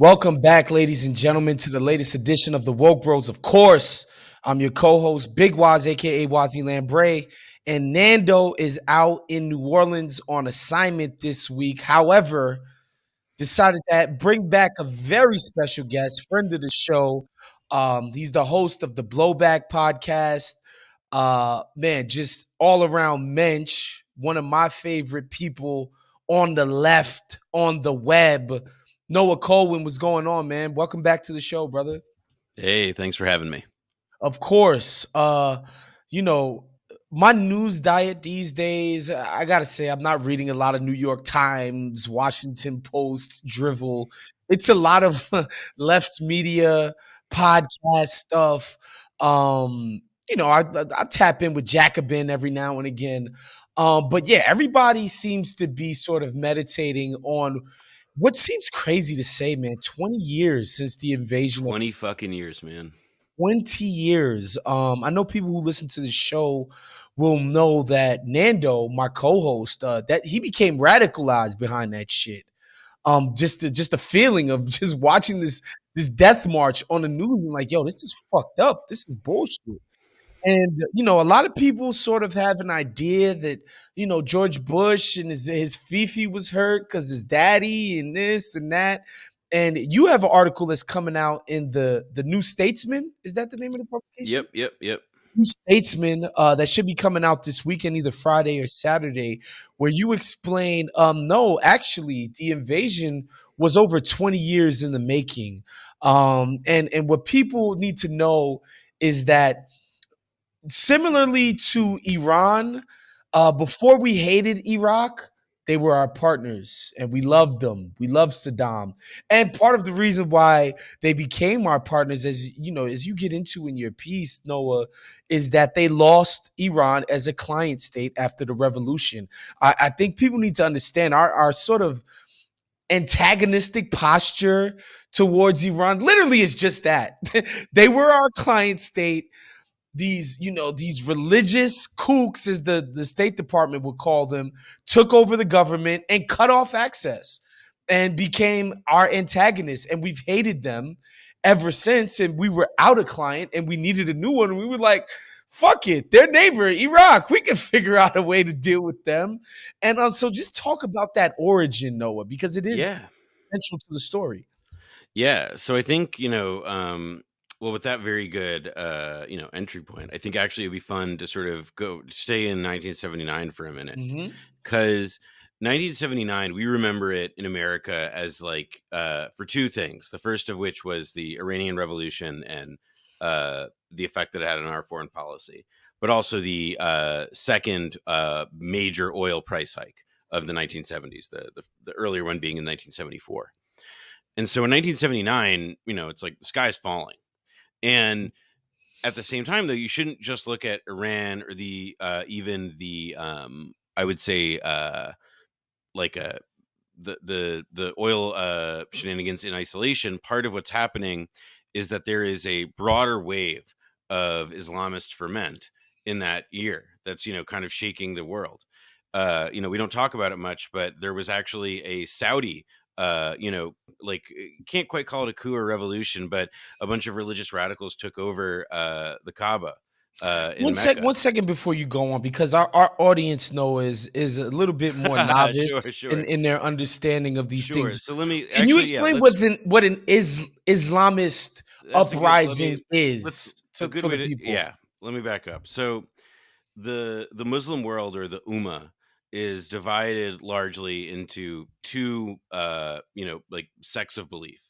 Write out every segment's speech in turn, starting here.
Welcome back, ladies and gentlemen, to the latest edition of the Woke Bros. Of course, I'm your co-host, Big Waz, aka Wazi Lambre, and Nando is out in New Orleans on assignment this week. However, decided that bring back a very special guest, friend of the show. He's the host of the Blowback Podcast. Man, just all around mensch, one of my favorite people on the left, on the web. Noah Kulwin, what's going on, man? Welcome back to the show, brother. Hey, thanks for having me. Of course. You know, my news diet these days, I gotta say, I'm not reading a lot of New York Times, Washington Post drivel. It's a lot of left media, podcast stuff. I tap in with Jacobin every now and again. But yeah, everybody seems to be sort of meditating on what seems crazy to say, man. 20 years since the invasion of 20 fucking years, man. 20 years. I know people who listen to the show will know that Nando, my co-host, that he became radicalized behind that shit. Just the feeling of just watching this death march on the news and like, yo, this is fucked up. This is bullshit. And a lot of people sort of have an idea that George Bush and his Fifi was hurt because his daddy and this and that. And you have an article that's coming out in the New Statesman. Is that the name of the publication? Yep. New Statesman that should be coming out this weekend, either Friday or Saturday, where you explain, no, actually, the invasion was over 20 years in the making. And what people need to know is that similarly to Iran, before we hated Iraq, they were our partners and we loved them. We loved Saddam. And part of the reason why they became our partners, as you get into in your piece, Noah, is that they lost Iran as a client state after the revolution. I think people need to understand our sort of antagonistic posture towards Iran literally is just that. They were our client state. These religious kooks, as the State Department would call them, took over the government and cut off access and became our antagonists. And we've hated them ever since. And we were out of client and we needed a new one. And we were like, fuck it, their neighbor, Iraq. We can figure out a way to deal with them. And so just talk about that origin, Noah, because it is Yeah. central to the story. Yeah. So I think, well, with that very good, entry point, I think actually it'd be fun to sort of stay in 1979 for a minute. Mm-hmm. Because 1979, we remember it in America as like, for two things. The first of which was the Iranian Revolution and the effect that it had on our foreign policy, but also the second major oil price hike of the 1970s, the earlier one being in 1974. And so in 1979, it's like the sky's falling. And at the same time, though, you shouldn't just look at Iran or the even the I would say the oil shenanigans in isolation. Part of what's happening is that there is a broader wave of Islamist ferment in that year that's kind of shaking the world. We don't talk about it much, but there was actually a Saudi can't quite call it a coup or revolution, but a bunch of religious radicals took over the Kaaba. One second before you go on, because our audience is a little bit more novice Sure. In their understanding of these things. So let me. Can you explain what an Islamist uprising is for the people? Yeah, let me back up. So the Muslim world, or the Ummah, is divided largely into two sects of belief: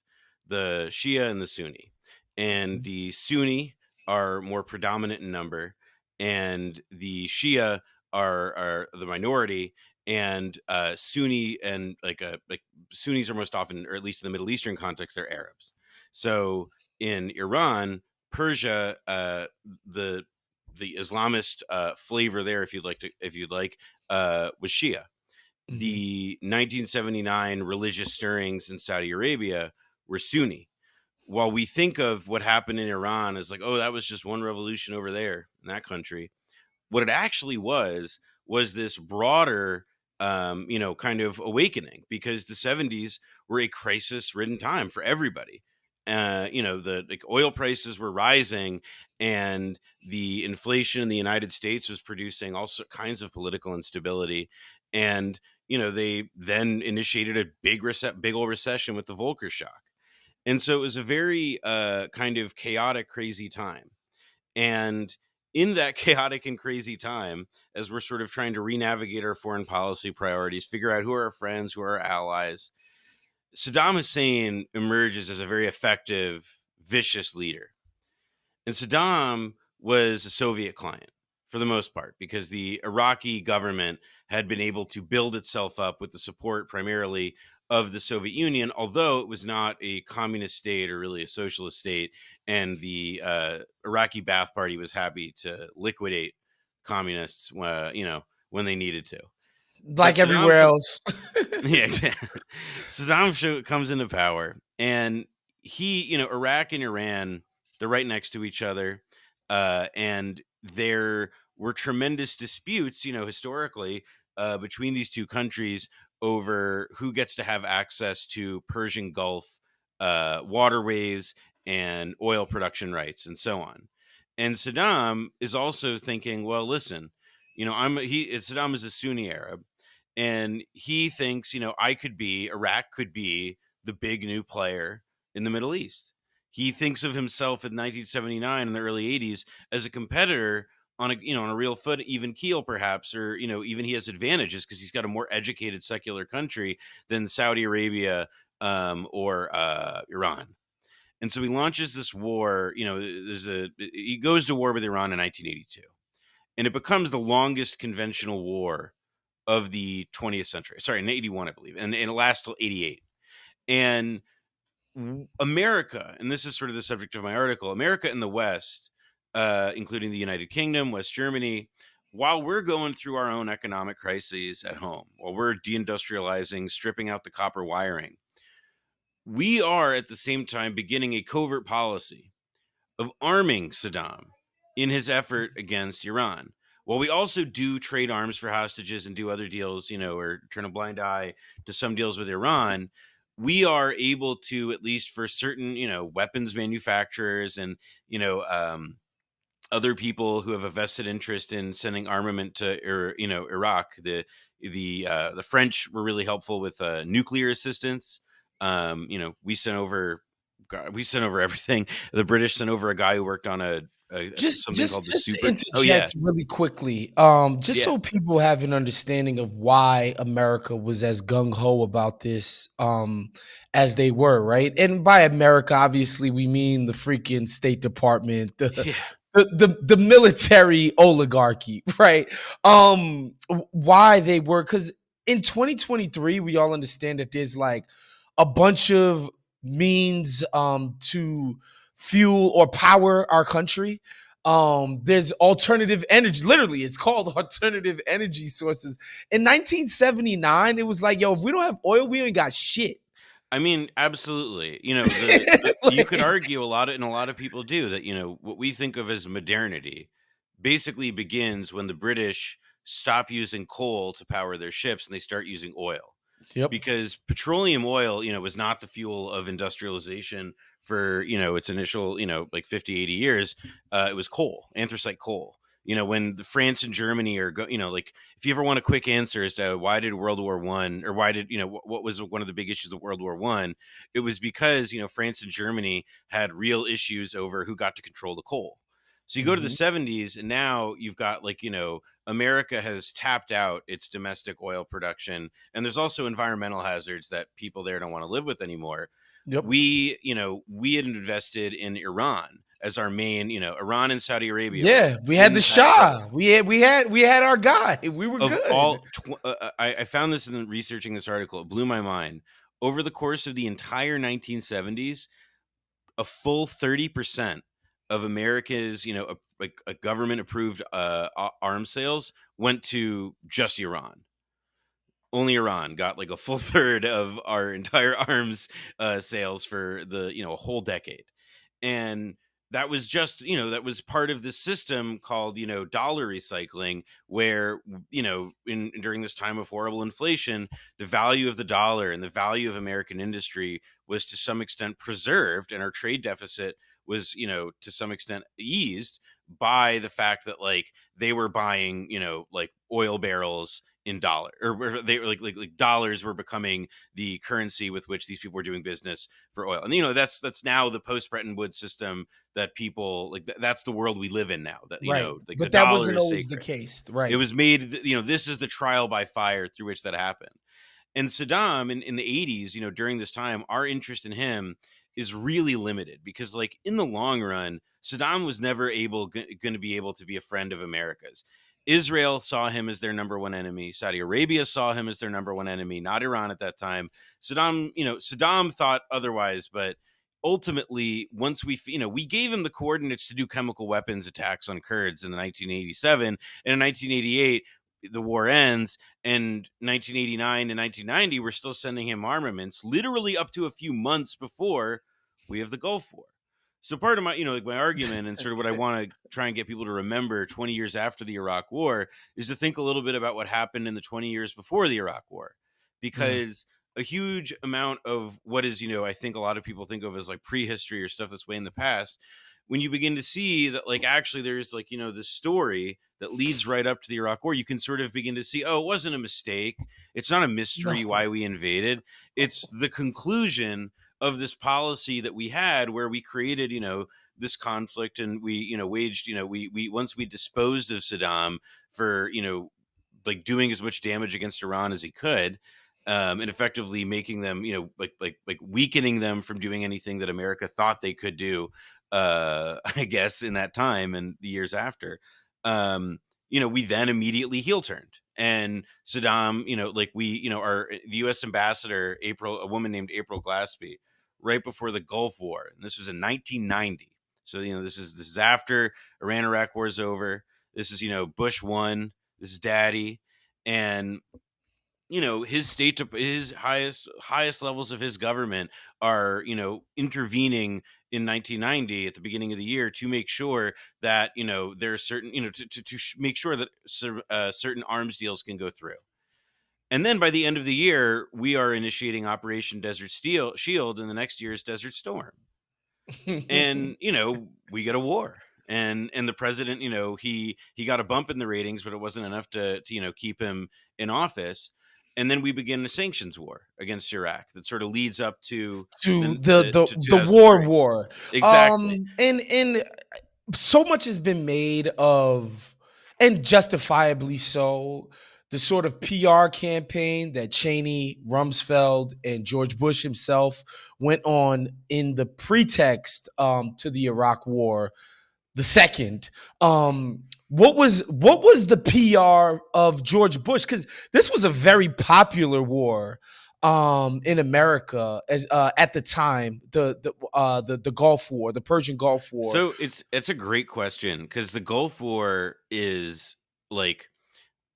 the Shia and the Sunni. And the Sunni are more predominant in number, and the Shia are the minority. And Sunni and Sunnis are most often, or at least in the Middle Eastern context, they're Arabs. So in Iran, Persia, the Islamist flavor there, if you'd like, was Shia. Mm-hmm. The 1979 religious stirrings in Saudi Arabia were Sunni. While we think of what happened in Iran as like, oh, that was just one revolution over there in that country, what it actually was this broader kind of awakening, because the 70s were a crisis-ridden time for everybody. The like oil prices were rising, and the inflation in the United States was producing all kinds of political instability. And they then initiated a big old recession with the Volcker shock. And so it was a very kind of chaotic, crazy time. And in that chaotic and crazy time, as we're sort of trying to re-navigate our foreign policy priorities, figure out who are our friends, who are our allies, Saddam Hussein emerges as a very effective, vicious leader. And Saddam was a Soviet client for the most part, because the Iraqi government had been able to build itself up with the support primarily of the Soviet Union, although it was not a communist state or really a socialist state. And the Iraqi Ba'ath Party was happy to liquidate communists, when they needed to. But Like everywhere else. yeah, exactly. Comes into power, and Iraq and Iran, they're right next to each other, and there were tremendous disputes, historically, between these two countries over who gets to have access to Persian Gulf waterways and oil production rights, and so on. And Saddam is also thinking, well, listen, Saddam is a Sunni Arab, and he thinks, Iraq could be the big new player in the Middle East. He thinks of himself in 1979 in the early 80s as a competitor on a real foot, even keel perhaps, or even he has advantages because he's got a more educated secular country than Saudi Arabia or Iran. And so he launches this war. He goes to war with Iran in 1982, and it becomes the longest conventional war of the 20th century. Sorry, in 81, I believe. And it lasts till 88. And America, and this is sort of the subject of my article, America in the West, including the United Kingdom, West Germany, while we're going through our own economic crises at home, while we're deindustrializing, stripping out the copper wiring, we are at the same time beginning a covert policy of arming Saddam in his effort against Iran. While we also do trade arms for hostages and do other deals, or turn a blind eye to some deals with Iran, we are able to, at least for certain, weapons manufacturers and, other people who have a vested interest in sending armament to, Iraq. The French were really helpful with nuclear assistance. We sent over everything. The British sent over a guy who worked on Just something just called the just to super. Oh yeah, interject really quickly, just yeah, so people have an understanding of why America was as gung ho about this, as they were, right? And by America, obviously, we mean the freaking State Department, yeah. the military oligarchy, right? Why they were, because in 2023, we all understand that there's like a bunch of means to fuel or power our country. There's alternative energy. Literally, it's called alternative energy sources. In 1979, it was like, yo, if we don't have oil, we ain't got shit. I mean, absolutely. You could Like, argue and a lot of people do, that what we think of as modernity basically begins when the British stop using coal to power their ships and they start using oil. yep. Because petroleum oil, was not the fuel of industrialization for, its initial, like 50, 80 years. It was coal, anthracite coal. When France and Germany are like, if you ever want a quick answer as to why did World War One, or why did, what was one of the big issues of World War One, it was because, France and Germany had real issues over who got to control the coal. So you go to the Mhm. 70s, and now you've got, like, America has tapped out its domestic oil production, and there's also environmental hazards that people there don't want to live with anymore. Yep. We had invested in Iran as our main, Iran and Saudi Arabia were Yeah, we had the twin Shah. We had our guy. We were of good. all. I found this in researching this article. It blew my mind. Over the course of the entire 1970s, a full 30% of America's, a government approved arms sales went to just Iran. Only Iran got like a full third of our entire arms sales for the, a whole decade. And that was just, that was part of this system called, dollar recycling, where, in during this time of horrible inflation, the value of the dollar and the value of American industry was to some extent preserved, and our trade deficit was, to some extent eased by the fact that, like, they were buying, like, oil barrels in dollar, or they were like dollars were becoming the currency with which these people were doing business for oil. And that's now the post Bretton Woods system, that people like, that's the world we live in now, that, Right. like, the But that dollar wasn't is always the sacred. case. It Right. was made, this is the trial by fire through which that happened. And Saddam in the 80s, during this time, our interest in him is really limited, because, like, in the long run, Saddam was never going to be able to be a friend of America's. Israel saw him as their number one enemy. Saudi Arabia saw him as their number one enemy, not Iran at that time. Saddam thought otherwise, but ultimately, once we gave him the coordinates to do chemical weapons attacks on Kurds in 1987, and in 1988 the war ends, and 1989 and 1990 we're still sending him armaments, literally up to a few months before we have the Gulf War. So part of my, like, my argument, and sort of what I want to try and get people to remember 20 years after the Iraq War, is to think a little bit about what happened in the 20 years before the Iraq War, Mm. because a huge amount of what is, I think a lot of people think of as, like, prehistory or stuff that's way in the past, when you begin to see that, like, actually there's, like, this story that leads right up to the Iraq War, you can sort of begin to see, oh, it wasn't a mistake. It's not a mystery No. why we invaded. It's the conclusion of this policy that we had, where we created, this conflict, and we, waged, we once we disposed of Saddam for, like, doing as much damage against Iran as he could, and effectively making them, like weakening them from doing anything that America thought they could do, I guess, in that time and the years after. We then immediately heel turned, and Saddam, like, we, the U.S. ambassador, a woman named April Glaspie, right before the Gulf War, and this was in 1990. So, this is after Iran Iraq war is over. This is, Bush won. This is Daddy, and, his highest levels of his government are, intervening in 1990 at the beginning of the year to make sure that, there are certain, make sure that certain arms deals can go through. And then by the end of the year, we are initiating Operation Desert Shield, and the next year is Desert Storm. And, we get a war, and the president, he got a bump in the ratings, but it wasn't enough to keep him in office. And then we begin the sanctions war against Iraq that sort of leads up to To to the war 2003. war. Exactly. And so much has been made of, and justifiably so, the sort of PR campaign that Cheney, Rumsfeld, and George Bush himself went on in the pretext to the Iraq War, the second. What was the PR of George Bush? Because this was a very popular war in America as at the time, the Gulf War, the Persian Gulf War. So it's a great question, because the Gulf War is like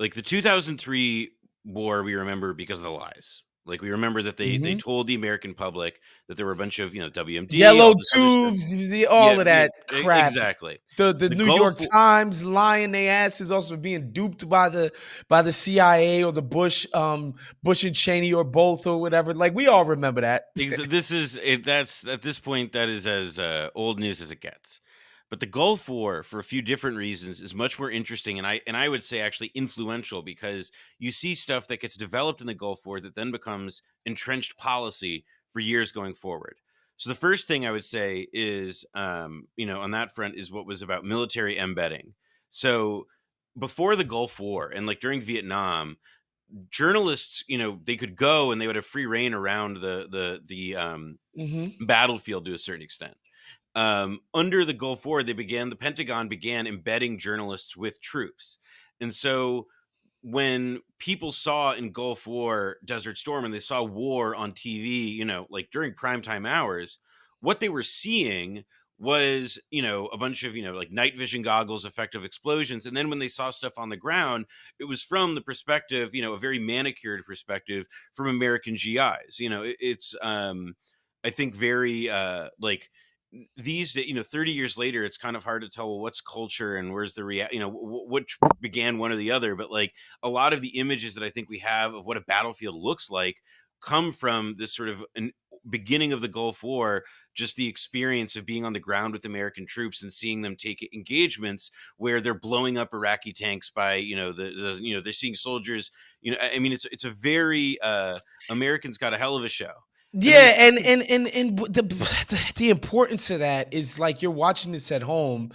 the 2003 war we remember because of the lies. Like, we remember that they Mhm. told the American public that there were a bunch of, WMD, all Yellow this other stuff. tubes, Yeah, all of that crap. exactly. The The New Gulf York War, Times lying their asses, also being duped by the CIA or the Bush and Cheney or both or whatever. Like, we all remember that. this is it. That's, at this point, that is as old news as it gets. But the Gulf War, for a few different reasons, is much more interesting, and I would say actually influential, because you see stuff that gets developed in the Gulf War that then becomes entrenched policy for years going forward. So the first thing I would say is, on that front, is what was about military embedding. So before the Gulf War, and, like, during Vietnam, journalists, they could go and they would have free reign around the Hmm. battlefield to a certain extent. Under the Gulf War, the Pentagon began embedding journalists with troops. And so when people saw in Gulf War Desert Storm, and they saw war on TV, like during primetime hours, what they were seeing was, a bunch of, like, night vision goggles, effective explosions. And then when they saw stuff on the ground, it was from the perspective, a very manicured perspective from American GIs. It's, I think, very, like, these days, 30 years later, it's kind of hard to tell, well, what's culture and where's the which began one or the other. But like a lot of the images that I think we have of what a battlefield looks like come from this sort of an beginning of the Gulf War, just the experience of being on the ground with American troops and seeing them take engagements where they're blowing up Iraqi tanks by, they're seeing soldiers, I mean, it's a very, Americans got a hell of a show. And then the Yeah, second, and the importance of that is like you're watching this at home,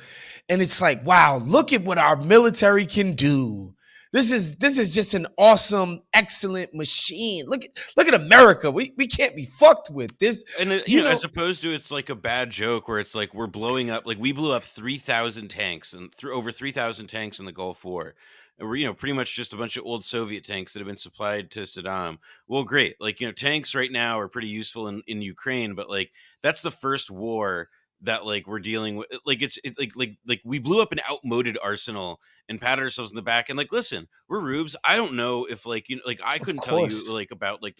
and it's like, wow, look at what our military can do. This is just an awesome, excellent machine. Look at America. We can't be fucked with this. and You know, as opposed to, it's like a bad joke where it's like we're blowing up, like we blew up 3,000 tanks and over 3,000 tanks in the Gulf War. And we're, pretty much just a bunch of old Soviet tanks that have been supplied to Saddam. Well, great. Like, tanks right now are pretty useful in Ukraine, but like that's the first war that like we're dealing with. Like it's like we blew up an outmoded arsenal and patted ourselves in the back. And like, listen, we're rubes. I don't know if like, like I of couldn't tell you course, like about like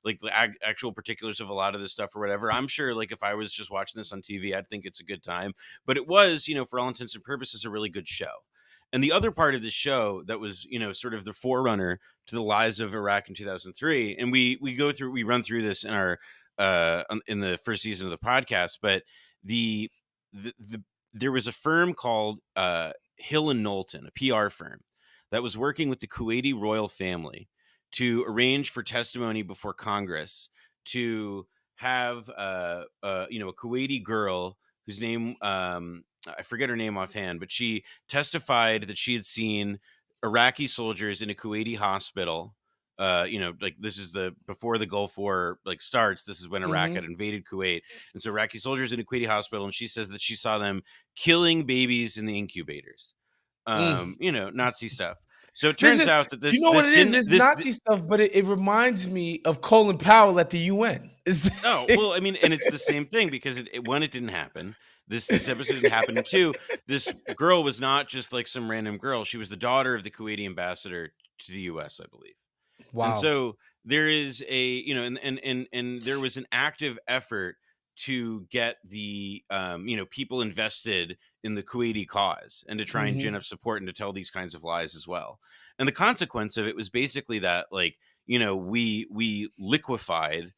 like the actual particulars of a lot of this stuff or whatever. I'm sure like if I was just watching this on TV, I'd think it's a good time. But it was, for all intents and purposes, a really good show. And the other part of the show that was, sort of the forerunner to the lies of Iraq in 2003, and we run through this in our in the first season of the podcast, but the, there was a firm called Hill and Knowlton, a PR firm that was working with the Kuwaiti royal family to arrange for testimony before Congress to have a Kuwaiti girl whose name, I forget her name offhand, but she testified that she had seen Iraqi soldiers in a Kuwaiti hospital. Like this is before the Gulf War like starts. This is when Iraq hmm had invaded Kuwait, and so Iraqi soldiers in a Kuwaiti hospital, and she says that she saw them killing babies in the incubators. mm. Nazi stuff. So it This turns is, out that you this know what this it is? didn't It's this Nazi stuff, but it reminds me of Colin Powell at the UN. Oh, well, I mean, and it's the same thing because one, it didn't happen. This episode didn't happen. And two, this girl was not just like some random girl. She was the daughter of the Kuwaiti ambassador to the U.S., I believe. And Wow. so there is a, and there was an active effort to get the, people invested in the Kuwaiti cause and to try and gin hmm up support and to tell these kinds of lies as well. And the consequence of it was basically that, like, we liquefied,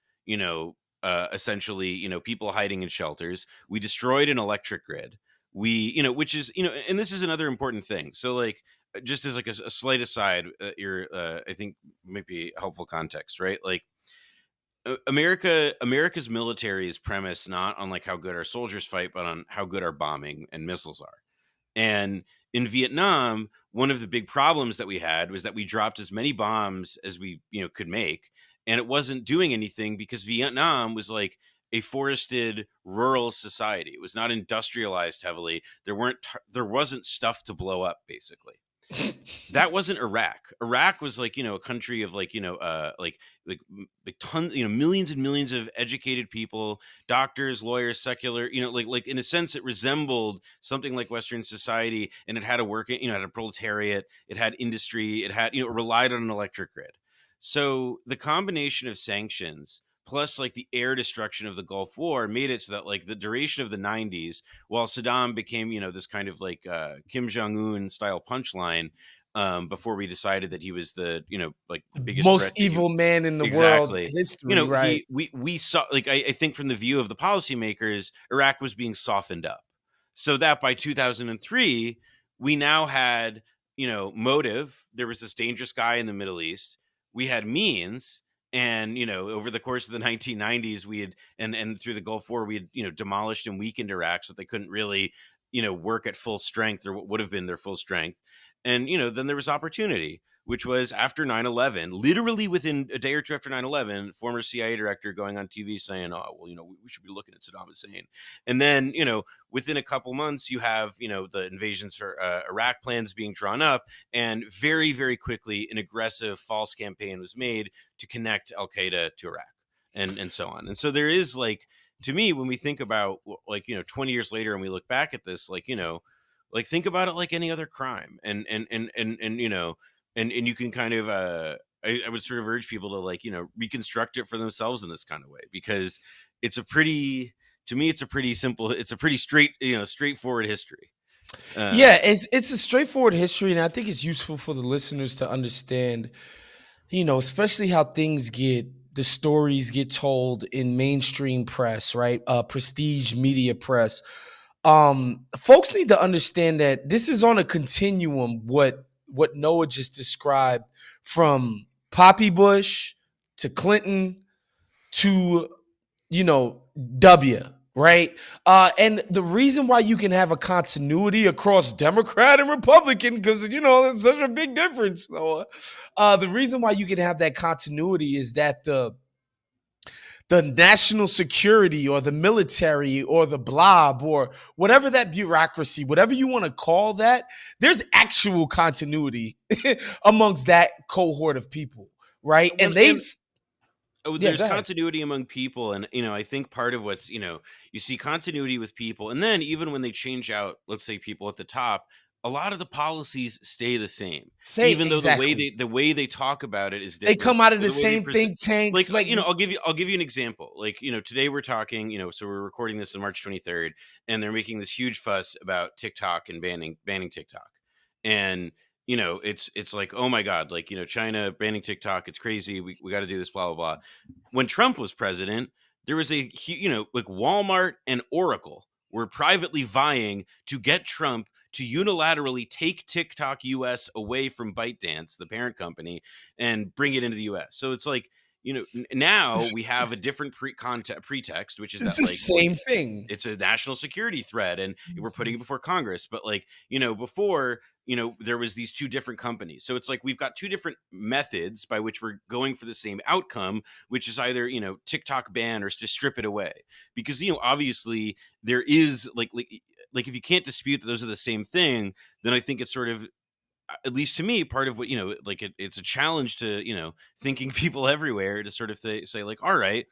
essentially, people hiding in shelters. We destroyed an electric grid. Which is, and this is another important thing. So like, just as like a slight aside, I think might be helpful context, right? Like America's military is premised not on like how good our soldiers fight, but on how good our bombing and missiles are. And in Vietnam, one of the big problems that we had was that we dropped as many bombs as we, could make, and it wasn't doing anything because Vietnam was like a forested rural society. It was not industrialized heavily. There wasn't stuff to blow up basically. That wasn't Iraq. Iraq was like, a country of like, like tons, millions and millions of educated people, doctors, lawyers, secular, like in a sense, it resembled something like Western society, and it had a working, it had a proletariat, it had industry, it had, it relied on an electric grid. So the combination of sanctions plus like the air destruction of the Gulf War made it so that like the duration of the 90s, while Saddam became, this kind of like Kim Jong-un style punchline, before we decided that he was the, like the biggest threat Most to him. evil man in the world Exactly. history, right? We saw, like, I think from the view of the policymakers, Iraq was being softened up. So that by 2003, we now had, motive. There was this dangerous guy in the Middle East. We had means. And, over the course of the 1990s, we had, and through the Gulf War, we had, demolished and weakened Iraq so that they couldn't really, work at full strength, or what would have been their full strength. And, then there was opportunity, which was after 9/11, literally within a day or two after 9/11, former CIA director going on TV saying, oh, well, we should be looking at Saddam Hussein. And then, within a couple months, you have, the invasions for Iraq plans being drawn up. And very, very quickly, an aggressive false campaign was made to connect Al Qaeda to Iraq and so on. And so there is like, to me, when we think about like, 20 years later and we look back at this, like, like think about it like any other crime, and and you can kind of I would sort of urge people to like reconstruct it for themselves in this kind of way, because it's a pretty to me, it's a pretty simple, it's a pretty straightforward history. Yeah, it's a straightforward history, and I think it's useful for the listeners to understand, especially how the stories get told in mainstream press, right? Prestige media press. Folks need to understand that this is on a continuum. What Noah just described, from Poppy Bush to Clinton to W, right? And the reason why you can have a continuity across Democrat and Republican, because there's such a big difference, Noah. The reason why you can have that continuity is that the national security or the military or the blob or whatever that bureaucracy, whatever you want to call that, there's actual continuity amongst that cohort of people, right? Well, And they, and yeah, there's go ahead. continuity among people, and I think part of what's, you see continuity with people, and then even when they change out, let's say, people at the top, a lot of the policies stay the same, Say even though exactly. the way they talk about it is They different, come out of or the the way they same present. think tanks, Like, like I'll give you an example. Like, today we're talking, so we're recording this on March 23rd, and they're making this huge fuss about TikTok and banning TikTok. And it's like, oh my god, like, China banning TikTok, it's crazy, we got to do this, blah blah blah. When Trump was president, there was like Walmart and Oracle were privately vying to get Trump to unilaterally take TikTok US away from ByteDance, the parent company, and bring it into the US. So it's like, now we have a different pretext, which is it's that, the like, well, same thing. it's a national security threat and we're putting it before Congress. But, like, before, there was these two different companies. So it's like we've got two different methods by which we're going for the same outcome, which is either, TikTok ban or to strip it away. Because, obviously there is like if you can't dispute that those are the same thing, then I think it's sort of, at least to me, part of what, like, it's a challenge to, thinking people everywhere to sort of say like, all right,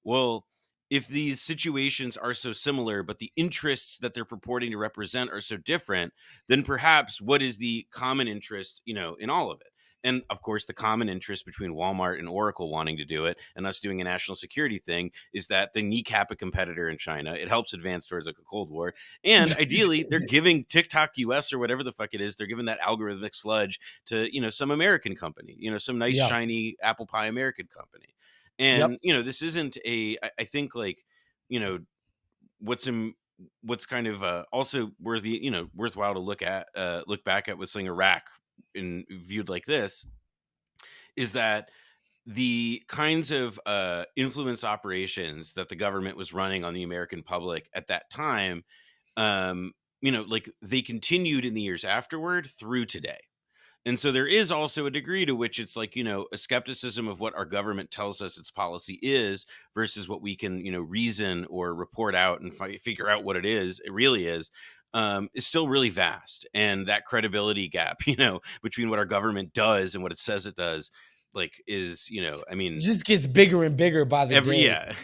well, if these situations are so similar, but the interests that they're purporting to represent are so different, then perhaps what is the common interest, in all of it? And of course, the common interest between Walmart and Oracle wanting to do it and us doing a national security thing is that they kneecap a competitor in China. It helps advance towards, like, a Cold War. And ideally, they're giving TikTok US or whatever the fuck it is, they're giving that algorithmic sludge to, some American company, some nice, Yeah. shiny apple pie American company. Yep. And, this isn't I think, like, you know, what's in, what's kind of also worthy, worthwhile to look back at with saying Iraq in viewed like this, is that the kinds of influence operations that the government was running on the American public at that time, um, like, they continued in the years afterward through today. And so there is also a degree to which it's like, a skepticism of what our government tells us its policy is versus what we can, reason or report out and figure out what it really is still really vast. And that credibility gap, between what our government does and what it says it does, like, is, I mean, Just gets bigger and bigger by the day. yeah.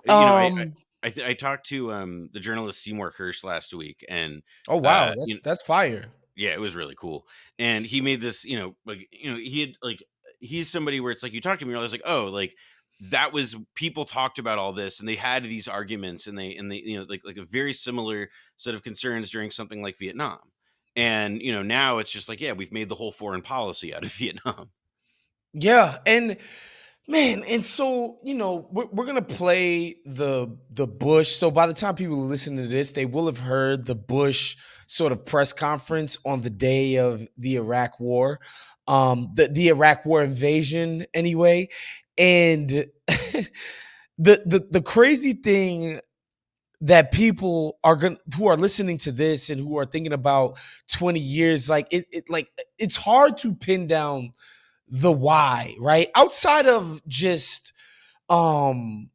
I, Um. I talked to the journalist Seymour Hersh last week, and Oh wow, uh, that's fire. yeah, it was really cool. And he made this, like, he had, like, he's somebody where it's like, you talk to him, you realize, like, oh, like, that was, people talked about all this and they had these arguments and they, like a very similar set of concerns during something like Vietnam. And, now it's just like, yeah, we've made the whole foreign policy out of Vietnam. Yeah, and man, and so we're gonna play the Bush. So by the time people listen to this, they will have heard the Bush sort of press conference on the day of the Iraq War, the Iraq War invasion, anyway. And the crazy thing that people are going who are listening to this and who are thinking about 20 years, like like it's hard to pin down the why, right? Outside of um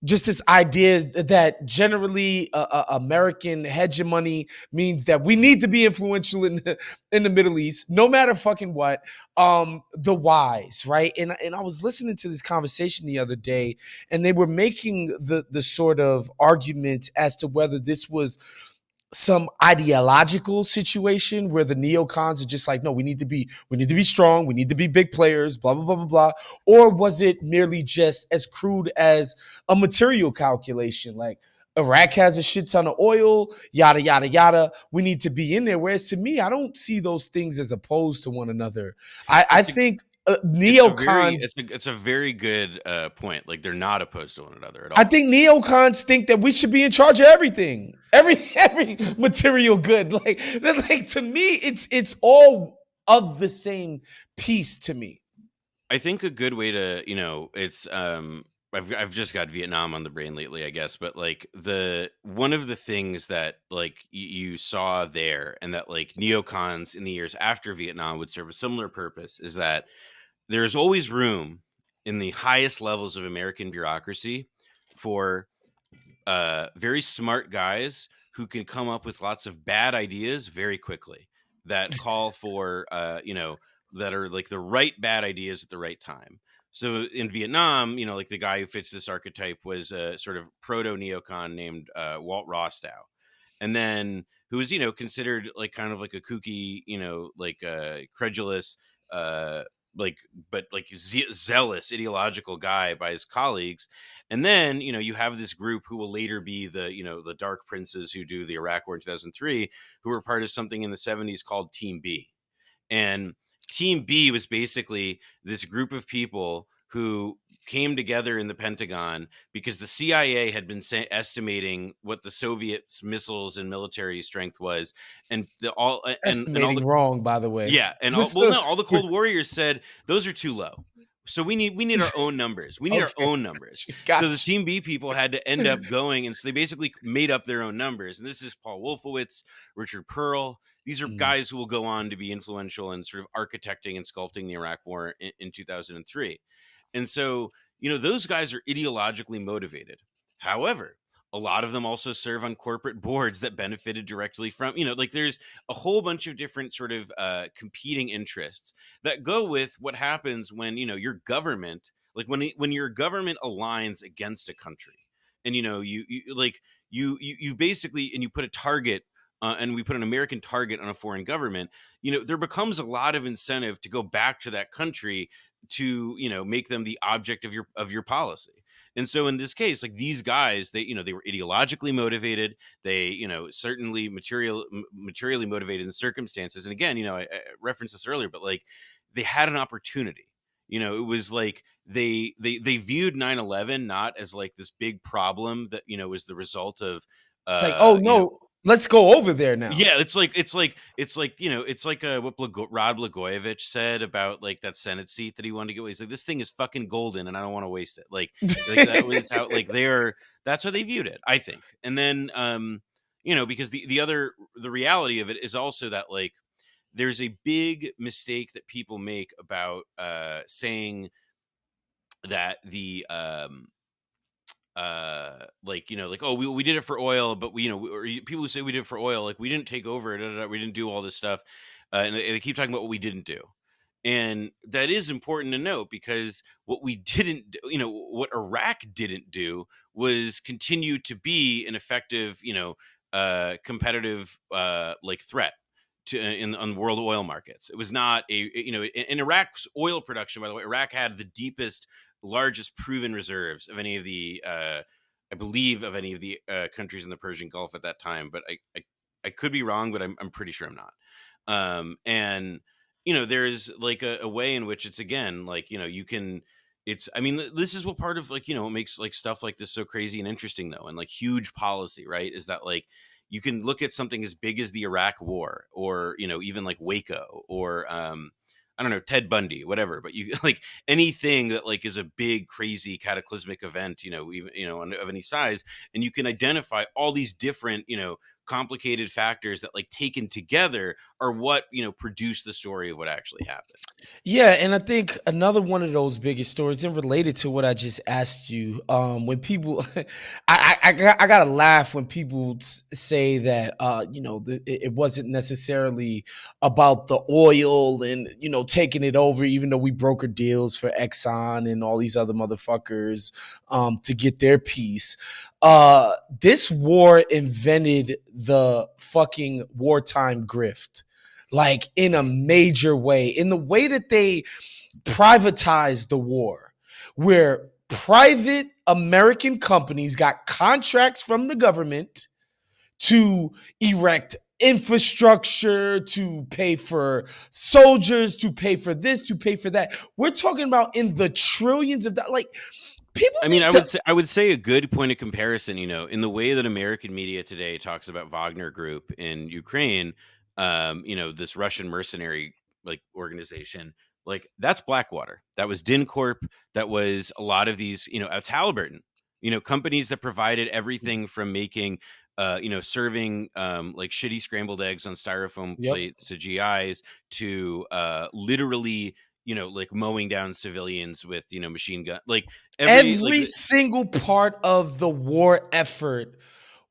just this idea that generally American hegemony means that we need to be influential in the Middle East, no matter fucking what. The whys, right? And I was listening to this conversation the other day, and they were making the sort of argument as to whether this was some ideological situation where the neocons are just like, no, we need to be strong, we need to be big players, blah blah blah blah blah, or was it merely just as crude as a material calculation, like, Iraq has a shit ton of oil, yada, yada, yada. We need to be in there. Whereas to me, I don't see those things as opposed to one another. I It's a think it's a very neocons, it's a very good point. Like they're not opposed to one another at I all. think neocons think that we should be in charge of everything, every material good. Like to me, it's all of the same piece to me. I think a good way to, it's I've just got Vietnam on the brain lately, I guess, but like the one of the things that like you saw there and that like neocons in the years after Vietnam would serve a similar purpose is that there's always room in the highest levels of American bureaucracy for very smart guys who can come up with lots of bad ideas very quickly that call for that are like the right bad ideas at the right time. So in Vietnam, like the guy who fits this archetype was a sort of proto neocon named Walt Rostow, and then who was considered like kind of like a kooky, like credulous, uh like but like zealous ideological guy by his colleagues. And then you have this group who will later be the dark princes who do the Iraq war in 2003, who were part of something in the 70s called Team B. And Team B was basically this group of people who came together in the Pentagon because the CIA had been estimating what the Soviets' missiles and military strength was, and the all and all Estimating the wrong, by the way. yeah, and Just so, all the Cold Warriors said those are too low. So we need our own numbers. We need our okay, own numbers. So the gotcha. Team B people had to end up going, and so they basically made up their own numbers. And this is Paul Wolfowitz, Richard Pearl. These are Mm. guys who will go on to be influential in sort of architecting and sculpting the Iraq War in 2003. And so, those guys are ideologically motivated. However, a lot of them also serve on corporate boards that benefited directly from, like there's a whole bunch of different sort of competing interests that go with what happens when, your government, like when your government aligns against a country. And you like you basically, and you put a target and we put an American target on a foreign government, there becomes a lot of incentive to go back to that country to make them the object of your policy. And so in this case, like these guys, they were ideologically motivated. They certainly materially motivated in the circumstances. And again, I referenced this earlier, but like they had an opportunity. It was like they viewed 9/11 not as like this big problem that was the result of It's like, oh you know no, let's go over there now. yeah, it's like what Rod Blagojevich said about like that Senate seat that he wanted to get. He's like, this thing is fucking golden, and I don't want to waste it. Like that was how like that's how they viewed it, I think. And then because the reality of it is also that like there's a big mistake that people make about saying that the like oh we did it for oil, but we or people who say we did it for oil, like we didn't take over it, we didn't do all this stuff, and they keep talking about what we didn't do. And that is important to note, because what we didn't do, what Iraq didn't do was continue to be an effective competitive like threat to on world oil markets. It was not in Iraq's oil production, by the way. Iraq had the deepest, largest proven reserves of any of the I believe of any of the countries in the Persian Gulf at that time, but I could be wrong, but I'm pretty sure I'm not. And there's like a way in which it's, again, like you can, it's, I mean, this is what part of like what makes like stuff like this so crazy and interesting, though, and like huge policy, right, is that like you can look at something as big as the Iraq War, or even like Waco, or I don't know, Ted Bundy, whatever. But you like anything that like is a big, crazy, cataclysmic event, even of any size, and you can identify all these different, complicated factors that, like, taken together, are what produce the story of what actually happened. Yeah, and I think another one of those biggest stories, and related to what I just asked you, when people, I gotta laugh when people say that, it wasn't necessarily about the oil and taking it over, even though we brokered deals for Exxon and all these other motherfuckers to get their piece. This war invented the fucking wartime grift, like in a major way, in the way that they privatized the war, where private American companies got contracts from the government to erect infrastructure, to pay for soldiers, to pay for this, to pay for that. We're talking about in the trillions of dollars. Like, people I mean, need to. I would say a good point of comparison, in the way that American media today talks about Wagner Group in Ukraine, this Russian mercenary like organization, like that's Blackwater. That was DynCorp. That was a lot of these, it's Halliburton, companies that provided everything from making serving like shitty scrambled eggs on styrofoam Yep. plates to GIs to literally like mowing down civilians with machine gun, like Every single part of the war effort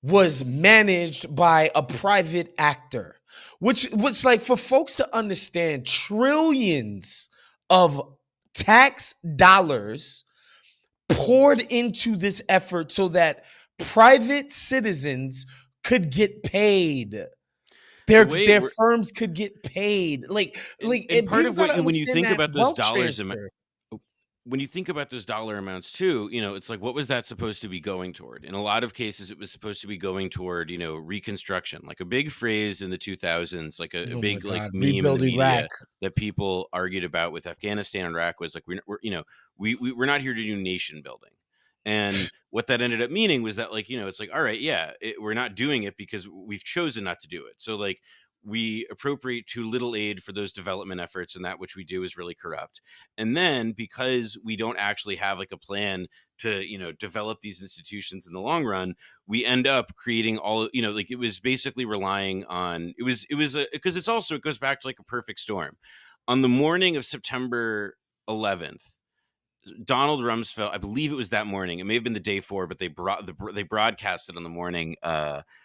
was managed by a private actor, which like for folks to understand, trillions of tax dollars poured into this effort so that private citizens could get paid. the Their way their we're firms could get paid. and And part people of what gotta when you understand think that about those wealth dollars transfer. when you think about those dollar amounts too, it's like, what was that supposed to be going toward? In a lot of cases, it was supposed to be going toward, reconstruction, like a big phrase in the 2000s, like a Oh my big like God, meme in the rebuild Iraq. media that people argued about with Afghanistan and Iraq was like, we're not here to do nation building. And what that ended up meaning was that, like, it's like, all right, yeah, we're not doing it because we've chosen not to do it. So like, we appropriate too little aid for those development efforts, and that which we do is really corrupt. And then because we don't actually have like a plan to develop these institutions in the long run, we end up creating all, like, it was basically relying on, because it goes back to like a perfect storm. On the morning of September 11th, Donald Rumsfeld, I believe it was that morning. It may have been the day before, but they broadcasted on the morning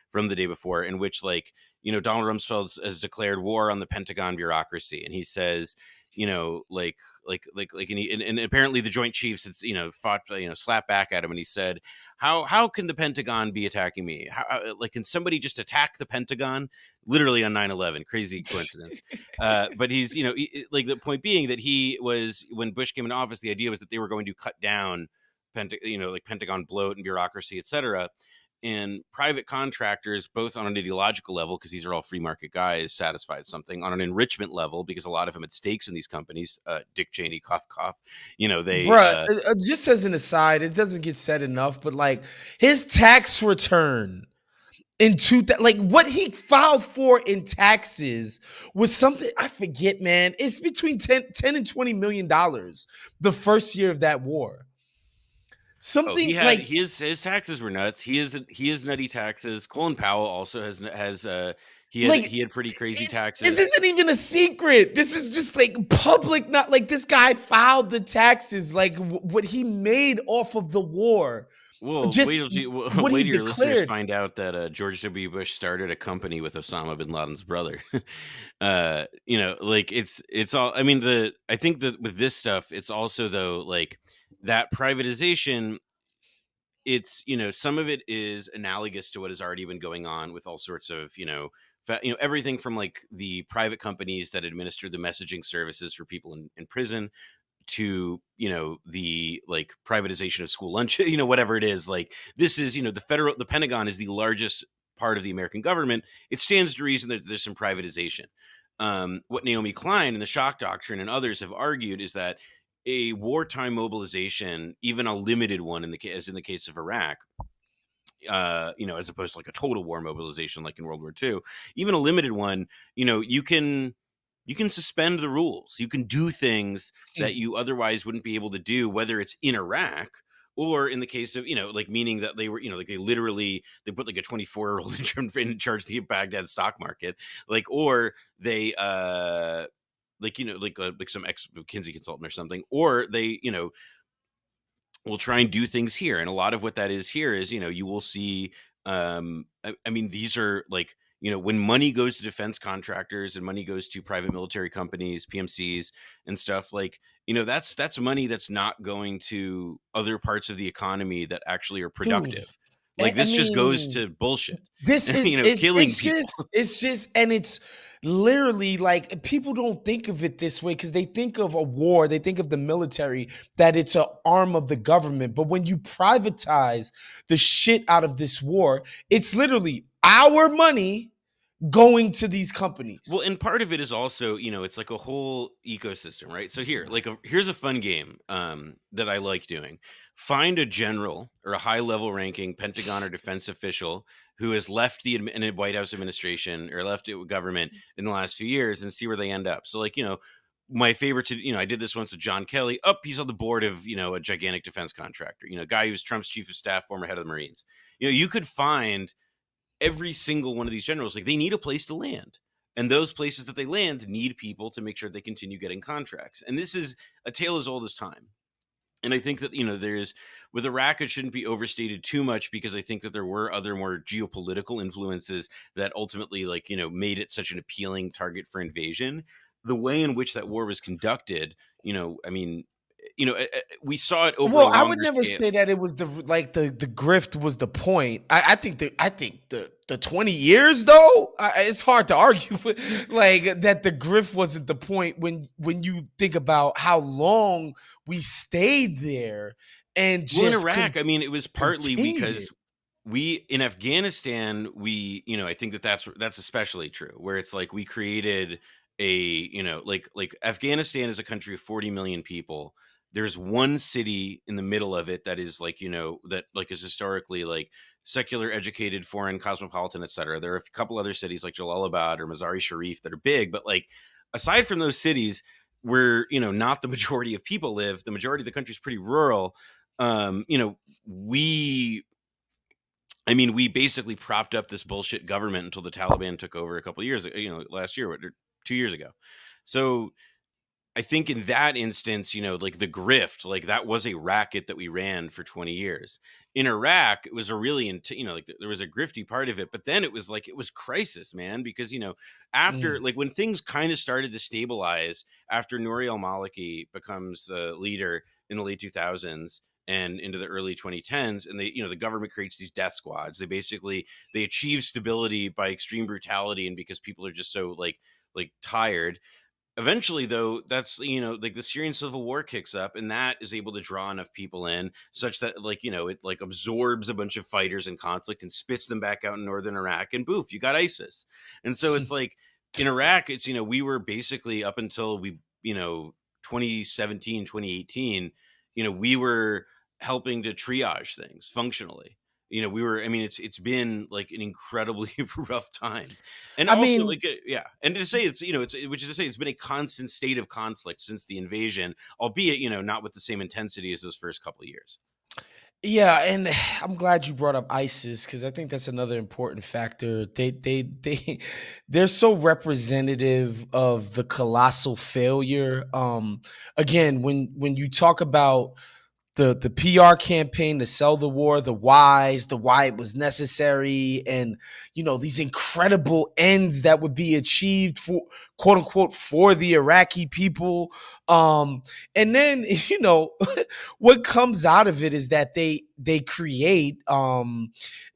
from the day before, in which, like, Donald Rumsfeld has declared war on the Pentagon bureaucracy, and he says, and apparently the Joint Chiefs, fought, slap back at him, and he said, how can the Pentagon be attacking me? Like, can somebody just attack the Pentagon? Literally on 9/11, crazy coincidence. But he's, like, the point being that he was, when Bush came into office, the idea was that they were going to cut down like Pentagon bloat and bureaucracy, etc. And private contractors, both on an ideological level, because these are all free market guys, satisfied something. On an enrichment level, because a lot of them had stakes in these companies, Dick Cheney, cough, cough, they, Bruh, just as an aside, it doesn't get said enough, but like his tax return like what he filed for in taxes was something I forget, man. It's between 10 and $20 million the first year of that war. he Something had, like his taxes were nuts. He is nutty taxes. Colin Powell also has like he had pretty crazy this taxes. isn't even a secret. This is just like public, not like this guy filed the taxes, like what he made off of the war, Well, just what wait he till your listeners declared. find out that George W. Bush started a company with Osama bin Laden's brother. Like, it's all. I mean, I think that with this stuff, it's also, though, like, that privatization. It's, some of it is analogous to what has already been going on with all sorts of, everything from, like, the private companies that administer the messaging services for people in prison, to the, like, privatization of school lunch, whatever it is. Like, this is, the Pentagon is the largest part of the American government. It stands to reason that there's some privatization. What Naomi Klein and the shock doctrine and others have argued is that a wartime mobilization, even a limited one, as in the case of Iraq, as opposed to like a total war mobilization like in World War II, even a limited one, you can suspend the rules. You can do things that you otherwise wouldn't be able to do, whether it's in Iraq or in the case of, like, meaning that they were, like, they put like a 24-year-old in charge of the Baghdad stock market, like, or they, like some ex-McKinsey consultant or something, or they, will try and do things here. And a lot of what that is here is, you will see, I mean, these are like, when money goes to defense contractors and money goes to private military companies, PMCs and stuff, like, that's money that's not going to other parts of the economy that actually are Dude, productive. Like, I this just goes mean, to bullshit, this is killing people. it's just and it's literally, like, people don't think of it this way because they think of a war, they think of the military, that it's an arm of the government. But when you privatize the shit out of this war, it's literally our money going to these Well, companies. and part of it is also, it's like a whole ecosystem, right? So here's a fun game that I like doing. Find a general or a high level ranking Pentagon or defense official who has left the White House administration or left it with government in the last few years and see where they end up. So, like, my favorite I did this once with John Kelly. He's on the board of, a gigantic defense contractor, guy who's Trump's chief of staff, former head of the Marines. You could find every single one of these generals, like, they need a place to land. And those places that they land need people to make sure they continue getting contracts. And this is a tale as old as time. And I think that, there's, with Iraq, it shouldn't be overstated too much, because I think that there were other more geopolitical influences that ultimately, like, made it such an appealing target for invasion. The way in which that war was conducted, I mean, we saw it over a Well, I would longer never scale. say that it was the grift was the point. I think the 20 years though, it's hard to argue with, like, that the grift wasn't the point when you think about how long we stayed there and Well, in just Iraq, I mean, it was partly continued it. because we in Afghanistan, I think that that's especially true, where it's like we created a, like Afghanistan is a country of 40 million people. There's one city in the middle of it that is like, that like is historically like secular, educated, foreign, cosmopolitan, etc. There are a couple other cities like Jalalabad or Mazari Sharif that are big, but like aside from those cities where, not the majority of people live, the majority of the country is pretty rural. um, you know, we we basically propped up this bullshit government until the Taliban took over a couple of years, last year or 2 years ago. So I think in that instance, like the grift, like that was a racket that we ran for 20 years. In Iraq, it was a really, like there was a grifty part of it, but then it was like, it was crisis, man, because, after, Mm. like, when things kind of started to stabilize after Nouri al-Maliki becomes leader in the late 2000s and into the early 2010s, and they, the government creates these death squads. They achieve stability by extreme brutality, and because people are just so like tired. Eventually, though, that's, like the Syrian civil war kicks up, and that is able to draw enough people in such that, like, it like absorbs a bunch of fighters in conflict and spits them back out in northern Iraq, and boof, you got ISIS. And so it's like in Iraq, it's, we were basically, up until 2017, 2018, we were helping to triage things functionally. We were, I mean, it's been like an incredibly rough time. And I also, mean, like, yeah, and to say it's, which is to say it's been a constant state of conflict since the invasion, albeit, not with the same intensity as those first couple of years. yeah, and I'm glad you brought up ISIS because I think that's another important factor. They're so representative of the colossal failure. Again, when you talk about the PR campaign to sell the war, the whys, the why it was necessary, and these incredible ends that would be achieved for, quote unquote, for the Iraqi people. And then what comes out of it is that they create in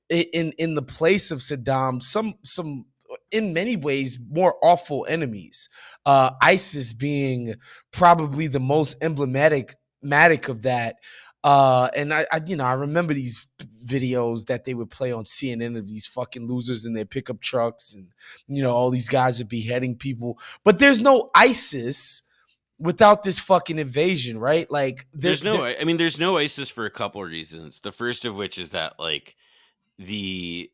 the place of Saddam some in many ways more awful enemies. ISIS being probably the most emblematic of that. And I remember these videos that they would play on CNN of these fucking losers in their pickup trucks, and all these guys are beheading people. But there's no ISIS without this fucking invasion, right? Like There's no ISIS for a couple of reasons. The first of which is that, like, the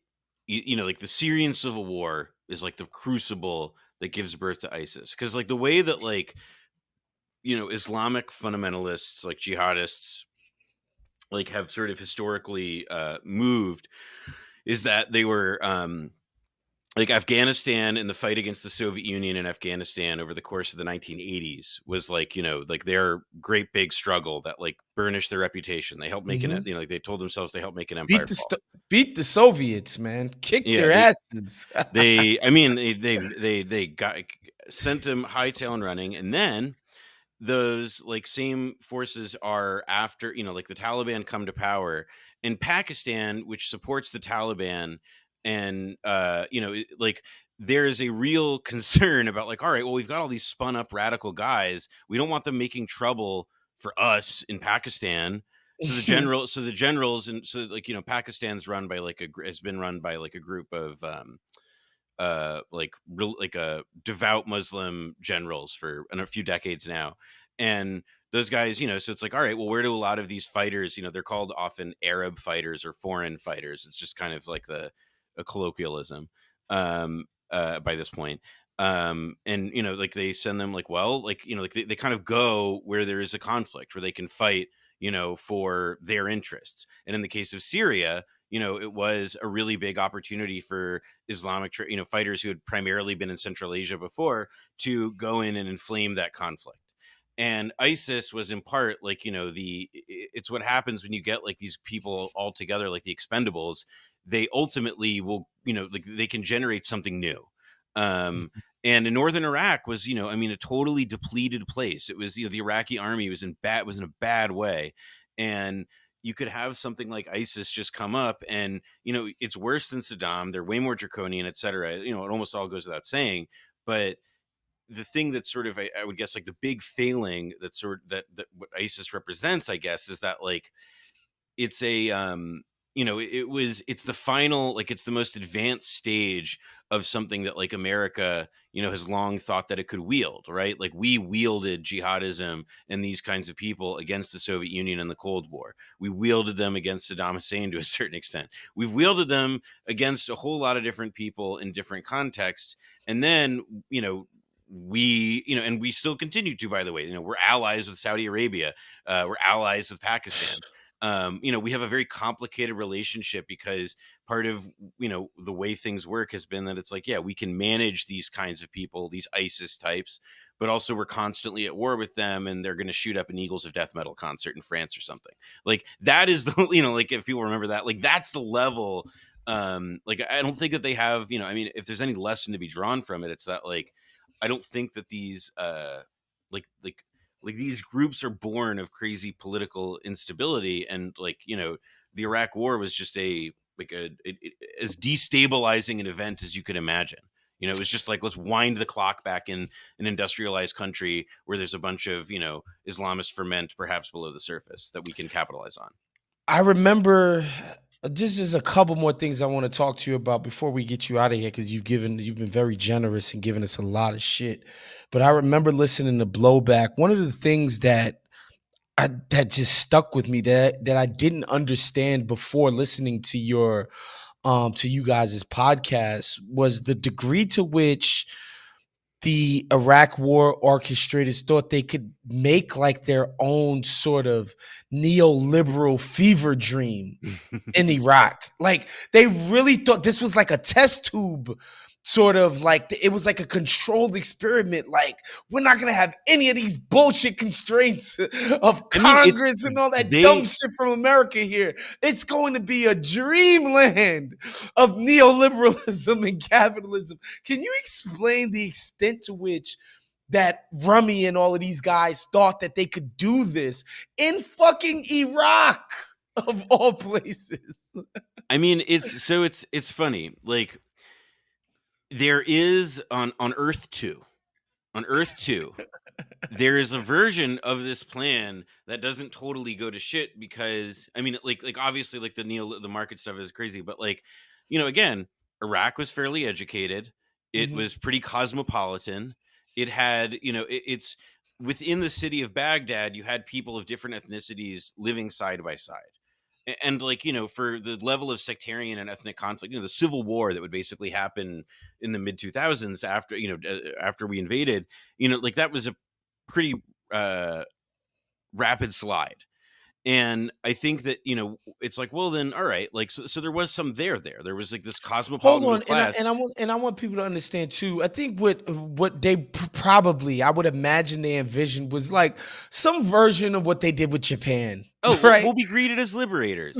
like the Syrian civil war is like the crucible that gives birth to ISIS, because like the way that, like, Islamic fundamentalists, like jihadists, like have sort of historically moved, is that they were like Afghanistan, and the fight against the Soviet Union in Afghanistan over the course of the 1980s was like, like their great big struggle that like burnished their reputation. They helped make an, Mhm. like they told themselves they helped make an beat empire the fall. st- beat the Soviets, man. Kick Yeah, their asses. they got sent them hightail and running, and then those like same forces are after, like the Taliban come to power, in Pakistan, which supports the Taliban. And like there's a real concern about like, all right, well, we've got all these spun up radical guys. We don't want them making trouble for us in Pakistan. So the generals, and so like, Pakistan's run by like has been run by like a group of like a devout Muslim generals for a few decades now. And those guys, so it's like, all right, well, where do a lot of these fighters, they're called often Arab fighters or foreign fighters. It's just kind of like a colloquialism by this point. And like they send them like, well, like, like they kind of go where there is a conflict where they can fight, for their interests. And in the case of Syria, it was a really big opportunity for Islamic, fighters who had primarily been in Central Asia before to go in and inflame that conflict. And ISIS was in part like, it's what happens when you get like these people all together, like the Expendables. They ultimately will, like they can generate something new. And in northern Iraq was, a totally depleted place. It was, the Iraqi army was in a bad way. And you could have something like ISIS just come up and, it's worse than Saddam. They're way more draconian, et cetera. It almost all goes without saying. But the thing that's sort of, I would guess, like the big failing that what ISIS represents, I guess, is that like it's a it's the final, like it's the most advanced stage of something that like America has long thought that it could wield, right? Like we wielded jihadism and these kinds of people against the Soviet Union in the Cold War. We wielded them against Saddam Hussein to a certain extent. We've wielded them against a whole lot of different people in different contexts. And then we and we still continue to, by the way, we're allies with Saudi Arabia, we're allies with Pakistan. We have a very complicated relationship because part of, the way things work has been that it's like, yeah, we can manage these kinds of people, these ISIS types, but also we're constantly at war with them and they're going to shoot up an Eagles of Death metal concert in France or something. Like that is the, like if people remember that, like that's the level. Like I don't think that they have, if there's any lesson to be drawn from it, it's that like, I don't think that these like these groups are born of crazy political instability, and like the Iraq War was just as destabilizing an event as you could imagine. It was just like, let's wind the clock back in an industrialized country where there's a bunch of Islamist ferment perhaps below the surface that we can capitalize on. I remember just a couple more things I want to talk to you about before we get you out of here, because you've been very generous and given us a lot of shit. But I remember listening to Blowback. One of the things that that just stuck with me, that I didn't understand before listening to you guys' podcast, was the degree to which the Iraq war orchestrators thought they could make like their own sort of neoliberal fever dream in Iraq. Like they really thought this was like a test tube, sort of like it was like a controlled experiment. Like we're not gonna have any of these bullshit constraints of Congress and all that dumb shit from America here. It's going to be a dreamland of neoliberalism and capitalism. Can you explain the extent to which that Rummy and all of these guys thought that they could do this in fucking Iraq, of all places? I mean, it's funny. Like there is on Earth 2. On Earth 2, there is a version of this plan that doesn't totally go to shit because I mean, like obviously like the market stuff is crazy, but like, again, Iraq was fairly educated. It was pretty cosmopolitan. It had, it's within the city of Baghdad, you had people of different ethnicities living side by side. And like, for the level of sectarian and ethnic conflict, the civil war that would basically happen in the mid 2000s after, after we invaded, like that was a pretty rapid slide. And I think that, it's like, well, then, all right. Like, so there was some there was like this Hold cosmopolitan on, class. and I want people to understand too. I think what they probably, I would imagine they envisioned was like some version of what they did with Japan. Oh, right? We'll be greeted as liberators.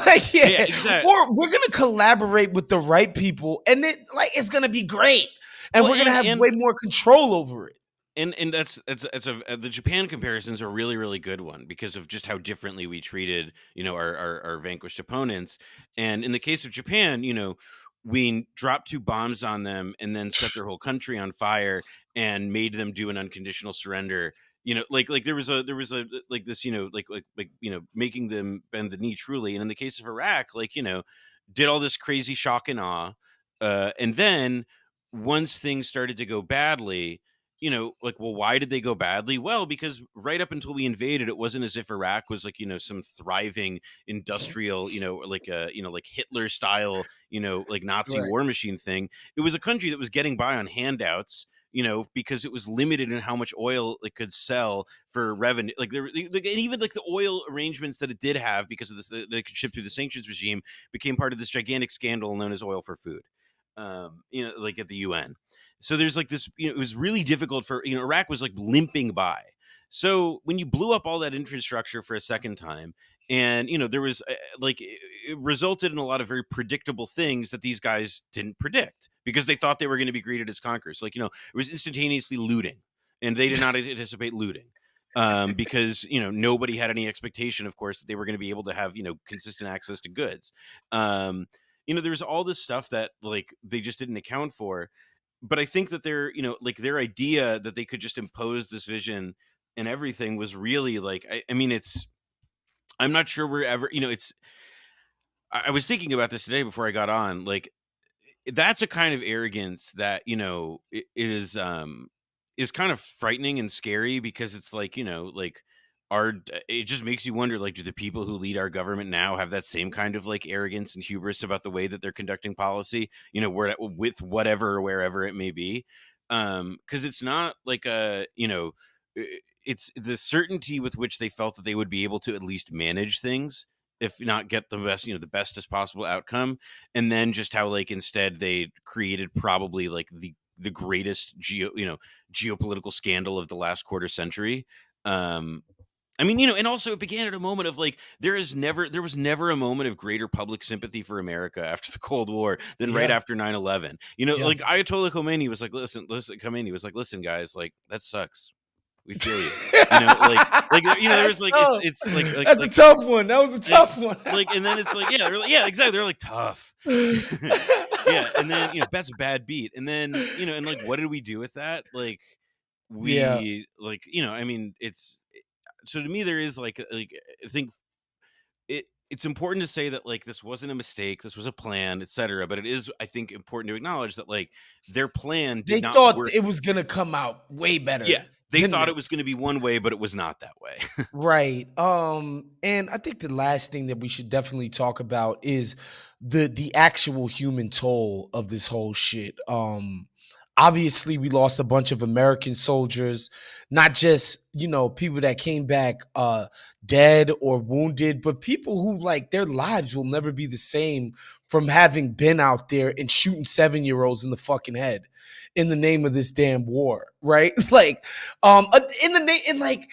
Like, yeah, exactly. Or we're gonna collaborate with the right people, and it's gonna be great, and we're gonna have way more control over it. And the Japan comparisons are a really, really good one because of just how differently we treated, our vanquished opponents. And in the case of Japan, we dropped two bombs on them and then set their whole country on fire and made them do an unconditional surrender. Like there was a like this, making them bend the knee truly. And in the case of Iraq, did all this crazy shock and awe, and then once things started to go badly, well, why did they go badly? Well, because right up until we invaded, it wasn't as if Iraq was like, some thriving industrial, like Hitler style, like Nazi Right. war machine thing. It was a country that was getting by on handouts, because it was limited in how much oil it could sell for revenue. Like and even like the oil arrangements that it did have, because of this, that it could ship through the sanctions regime, became part of this gigantic scandal known as oil for food. Like at the UN. So there's like this, it was really difficult for, Iraq was like limping by. So when you blew up all that infrastructure for a second time, and there was it resulted in a lot of very predictable things that these guys didn't predict, because they thought they were going to be greeted as conquerors. Like, it was instantaneously looting, and they did not anticipate looting. Because nobody had any expectation, of course, that they were going to be able to have consistent access to goods. There was all this stuff that like they just didn't account for. But I think that their idea that they could just impose this vision and everything was really like, I mean, I'm not sure we're ever, it's, I was thinking about this today before I got on, like, that's a kind of arrogance that, is kind of frightening and scary, because it's like, like, it just makes you wonder, like, do the people who lead our government now have that same kind of like arrogance and hubris about the way that they're conducting policy, with whatever or wherever it may be? Because it's not like it's the certainty with which they felt that they would be able to at least manage things, if not get the best, the bestest possible outcome. And then just how like instead they created probably like the greatest geopolitical scandal of the last quarter century. I mean, and also it began at a moment of like, there was never a moment of greater public sympathy for America after the Cold War than right Yeah. after 9/11. Yeah. Like Ayatollah Khomeini was like, listen, Khomeini was like, listen, guys, like, that sucks. We feel you. There was like, Oh, it's like that's a tough one. That was a like tough one. and then it's like, yeah, they're like, yeah, exactly, they're like, tough. Yeah, and then that's a bad beat, and then and like, what did we do with that? Like, Yeah. we like, I mean, it's, so to me there is like I think it's important to say that like this wasn't a mistake, this was a plan, etc. But it is, I think, important to acknowledge that like their plan They did not thought work. it was gonna come out way Yeah, better they than thought it was this. going to be one way, but it was not that way. Right. And I think the last thing that we should definitely talk about is the actual human toll of this whole shit. Obviously we lost a bunch of American soldiers, not just, people that came back dead or wounded, but people who like their lives will never be the same from having been out there and shooting 7-year-olds in the fucking head in the name of this damn war, right? Like in the name, in like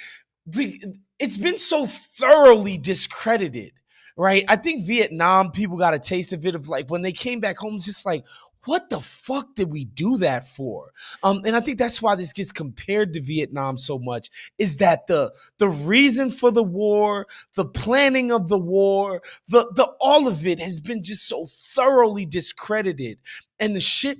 the it's been so thoroughly discredited, right? I think Vietnam people got a taste of it, of like when they came back home, it's just like, what the fuck did we do that for? And I think that's why this gets compared to Vietnam so much, is that the reason for the war, the planning of the war, the all of it has been just so thoroughly discredited. And the shit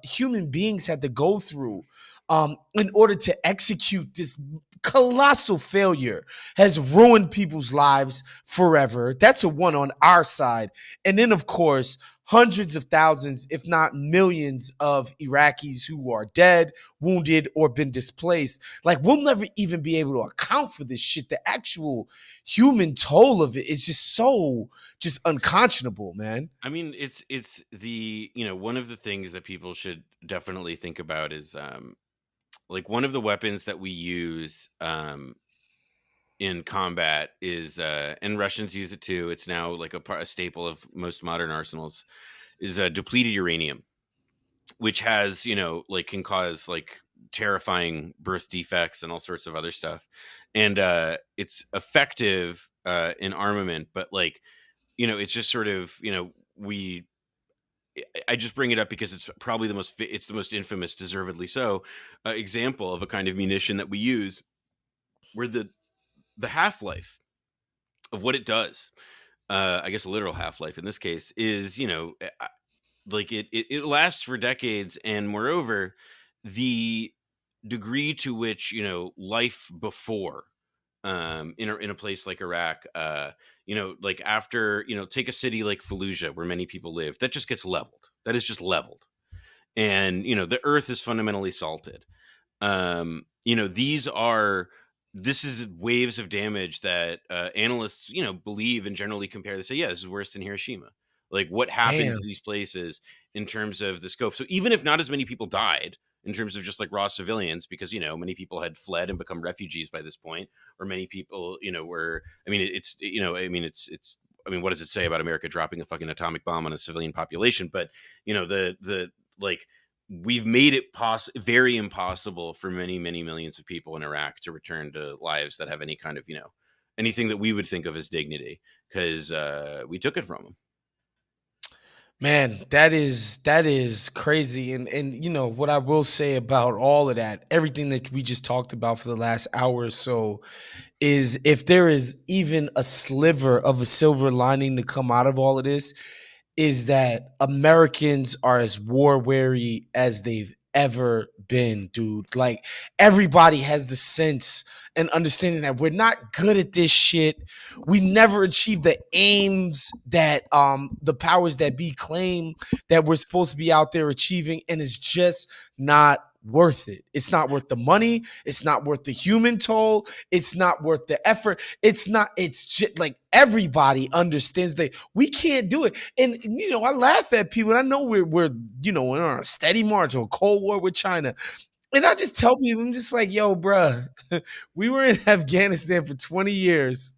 human beings had to go through in order to execute this colossal failure has ruined people's lives forever. That's a one on our side. And then, of course, hundreds of thousands, if not millions, of Iraqis who are dead, wounded, or been displaced. Like, we'll never even be able to account for this shit. The actual human toll of it is just so just unconscionable, man. I mean, it's the, one of the things that people should definitely think about is like, one of the weapons that we use in combat is, and Russians use it too, it's now like a staple of most modern arsenals, is depleted uranium, which has, like, can cause like terrifying birth defects and all sorts of other stuff. And it's effective in armament, but like, it's just sort of, we I just bring it up because it's probably it's the most infamous, deservedly so, example of a kind of munition that we use, where the half life of what it does, I guess a literal half life in this case, is like it lasts for decades, and moreover, the degree to which life before in a place like Iraq, like after, take a city like Fallujah where many people live, that just gets leveled. That is just leveled. And the earth is fundamentally salted. These are this is waves of damage that analysts believe and generally compare. They say, yeah, this is worse than Hiroshima. Like, what happened to Damn. these places in terms of the scope? So even if not as many people died in terms of just like raw civilians, because many people had fled and become refugees by this point, or many people were, I mean, it's I mean, what does it say about America dropping a fucking atomic bomb on a civilian population? But the like, we've made it very impossible for many, many millions of people in Iraq to return to lives that have any kind of, anything that we would think of as dignity, because we took it from them. Man, that is crazy. And what I will say about all of that, everything that we just talked about for the last hour or so, is if there is even a sliver of a silver lining to come out of all of this, is that Americans are as war weary as they've ever been, dude. Like, everybody has the sense and understanding that we're not good at this shit. We never achieve the aims that the powers that be claim that we're supposed to be out there achieving, and it's just not worth it. It's not worth the money. It's not worth the human toll. It's not worth the effort. It's just like, everybody understands that we can't do it. And I laugh at people. And I know we're on a steady march or a cold war with China. And I just tell people, I'm just like, yo, bruh, we were in Afghanistan for 20 years.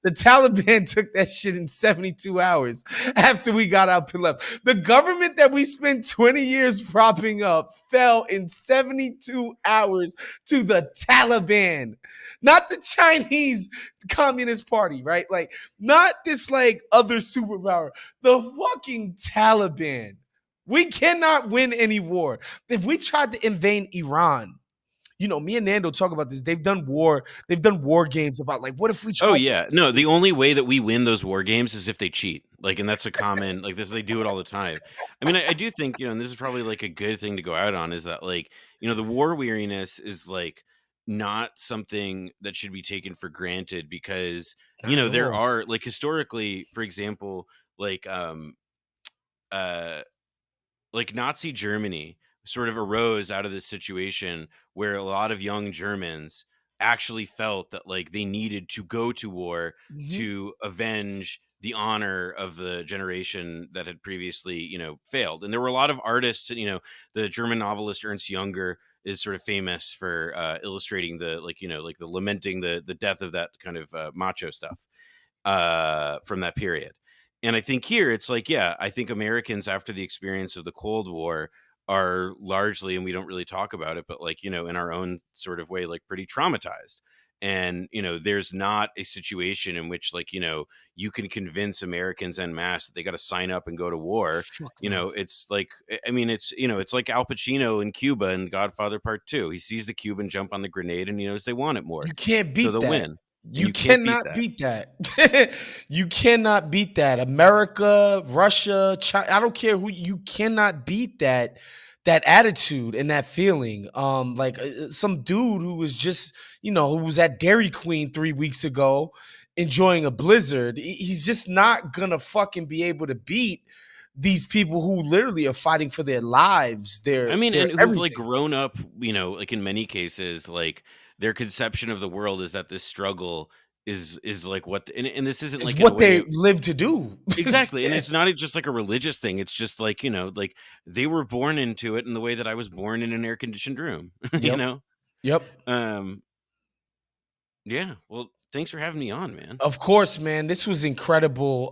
The Taliban took that shit in 72 hours after we got up and left. The government that we spent 20 years propping up fell in 72 hours to the Taliban, not the Chinese Communist Party, right? Like, not this like other superpower, the fucking Taliban. We cannot win any war. If we tried to invade Iran, me and Nando talk about this. They've done war games about, like, what if we Oh tried to. yeah, no. The only way that we win those war games is if they cheat. Like, and that's a common, like, this. They do it all the time. I mean, I do think, and this is probably like a good thing to go out on, is that, like, the war weariness is like not something that should be taken for granted, because Not at there all. are, like, historically, for example, like uh like Nazi Germany sort of arose out of this situation where a lot of young Germans actually felt that, like, they needed to go to war Mhm. to avenge the honor of the generation that had previously, failed. And there were a lot of artists, and the German novelist Ernst Junger is sort of famous for illustrating the, like, like the lamenting the death of that kind of macho stuff from that period. And I think here it's like, yeah, I think Americans, after the experience of the Cold War, are largely, and we don't really talk about it, but, like, in our own sort of way, like, pretty traumatized. And there's not a situation in which, like, you can convince Americans en masse that they got to sign up and go to war. Fuck no. It's like, I mean, it's like Al Pacino in Cuba in Godfather Part 2. He sees the Cuban jump on the grenade and he knows they want it more, You can't so beat they'll that. win. And You you can't beat cannot that. beat that. You cannot beat that. America, Russia, China, I don't care who, you cannot beat that attitude and that feeling. Like, some dude who was just, who was at Dairy Queen 3 weeks ago enjoying a blizzard. He's just not gonna fucking be able to beat these people who literally are fighting for their lives, I their mean, their and who've, like, everything. grown up, like, in many cases, like, their conception of the world is that this struggle is like what, and this isn't Is like in a what way they of, live to do. exactly, and Yeah. it's not just like a religious thing. It's just like, like, they were born into it in the way that I was born in an air conditioned room, you Yep. know. Yep. Um, yeah. Well, thanks for having me on, man. Of course, man. This was incredible.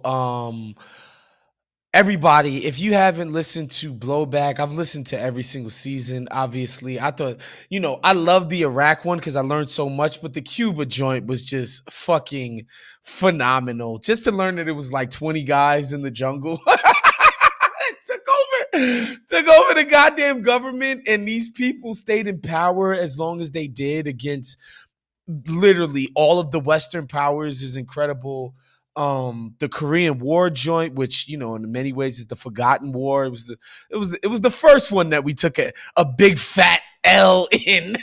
Everybody, if you haven't listened to Blowback, I've listened to every single season. Obviously, I thought, I love the Iraq one because I learned so much, but the Cuba joint was just fucking phenomenal. Just to learn that it was like 20 guys in the jungle. Took over the goddamn government, and these people stayed in power as long as they did against literally all of the Western powers is incredible. The Korean War joint, which in many ways is the forgotten war. It was the first one that we took a big fat L in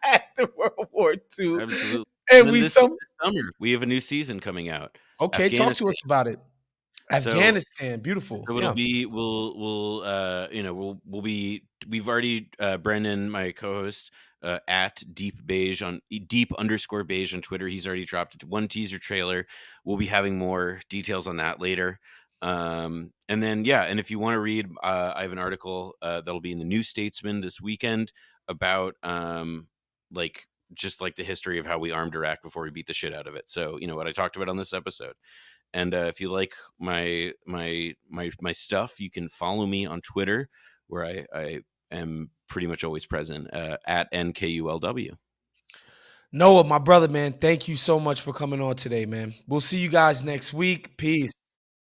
after World War II, Absolutely. And and then we this some summer, we have a new season coming out, okay. Talk to Afghanistan. us about it. So Afghanistan, beautiful. So it'll Yeah. be we've already Brendan, my co-host, at deep_beige on Twitter. He's already dropped one teaser trailer. We'll be having more details on that later. And then and if you want to read, I have an article that'll be in the New Statesman this weekend about like just like the history of how we armed Iraq before we beat the shit out of it. So what I talked about on this episode. And if you like my stuff, you can follow me on Twitter, where I am pretty much always present at NKULW. Noah, my brother, man, thank you so much for coming on today, man. We'll see you guys next week. Peace.